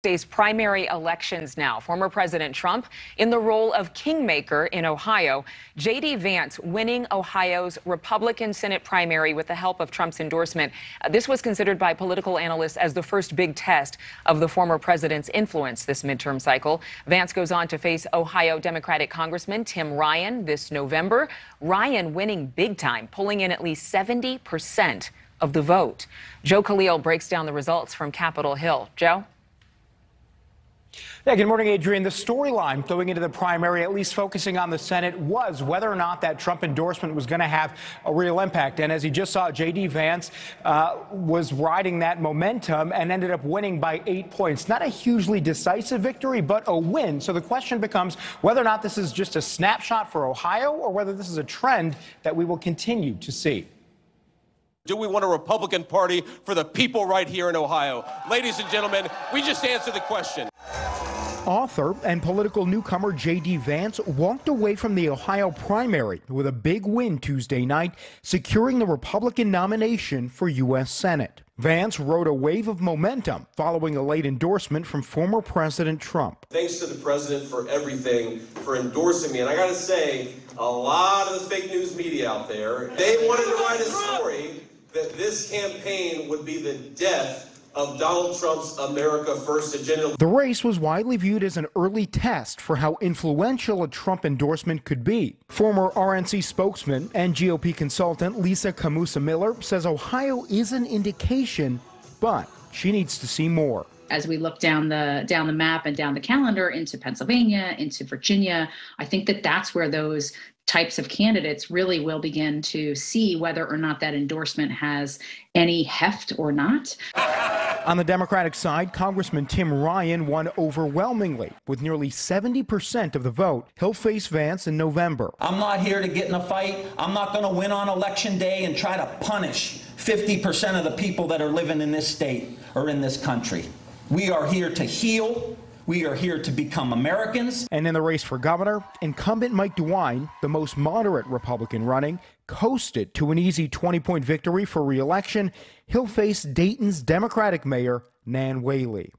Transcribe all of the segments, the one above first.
Today's primary elections now. Former President Trump in the role of kingmaker in Ohio. J.D. Vance winning Ohio's Republican Senate primary with the help of Trump's endorsement. This was considered by political analysts as the first big test of the former president's influence this midterm cycle. Vance goes on to face Ohio Democratic Congressman Tim Ryan this November. Ryan winning big time, pulling in at least 70% of the vote. Joe Khalil breaks down the results from Capitol Hill. Joe? Yeah, good morning, Adrian. The storyline going into the primary, at least focusing on the Senate, was whether or not that Trump endorsement was going to have a real impact. And as you just saw, J.D. Vance was riding that momentum and ended up winning by 8 points. Not a hugely decisive victory, but a win. So the question becomes whether or not this is just a snapshot for Ohio or whether this is a trend that we will continue to see. Do we want a Republican Party for the people right here in Ohio? Ladies and gentlemen, we just answered the question. Author and political newcomer J.D. Vance walked away from the Ohio primary with a big win Tuesday night, securing the Republican nomination for U.S. Senate. Vance rode a wave of momentum following a late endorsement from former President Trump. Thanks to the president for everything, for endorsing me. And I got to say, a lot of the fake news media out there, they wanted to write a story that this campaign would be the death of Donald Trump's America First agenda. The race was widely viewed as an early test for how influential a Trump endorsement could be. Former RNC spokesman and GOP consultant Lisa Camusa-Miller says Ohio is an indication, but she needs to see more. As we look down the map and down the calendar into Pennsylvania, into Virginia, I think that that's where those types of candidates really will begin to see whether or not that endorsement has any heft or not. On the Democratic side, Congressman Tim Ryan won overwhelmingly with nearly 70% of the vote. He'll face Vance in November. I'm not here to get in a fight. I'm not going to win on election day and try to punish 50% of the people that are living in this state or in this country. We are here to heal. We are here to become Americans. And in the race for governor, incumbent Mike DeWine, the most moderate Republican running, coasted to an easy 20-point victory for re-election. He'll face Dayton's Democratic mayor, Nan Whaley.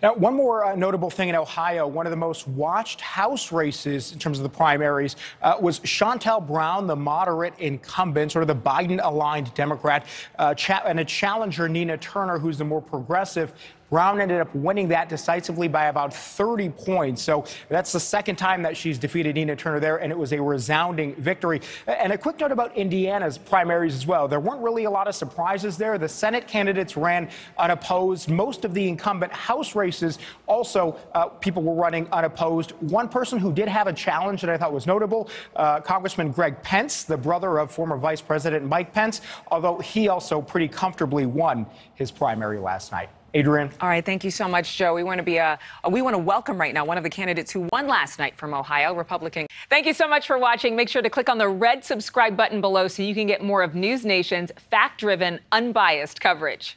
Now, one more notable thing in Ohio, one of the most watched House races in terms of the primaries was Shontel Brown, the moderate incumbent, sort of the Biden-aligned Democrat, and a challenger, Nina Turner, who's the more progressive. Brown ended up winning that decisively by about 30 points. So that's the second time that she's defeated Nina Turner there, and it was a resounding victory. And a quick note about Indiana's primaries as well. There weren't really a lot of surprises there. The Senate candidates ran unopposed. Most of the incumbent House races also people were running unopposed. One person who did have a challenge that I thought was notable, Congressman Greg Pence, the brother of former Vice President Mike Pence, although he also pretty comfortably won his primary last night. Adrian. All right. Thank you so much, Joe. We want to welcome right now one of the candidates who won last night from Ohio, Republican. Thank you so much for watching. Make sure to click on the red subscribe button below so you can get more of NewsNation's fact-driven, unbiased coverage.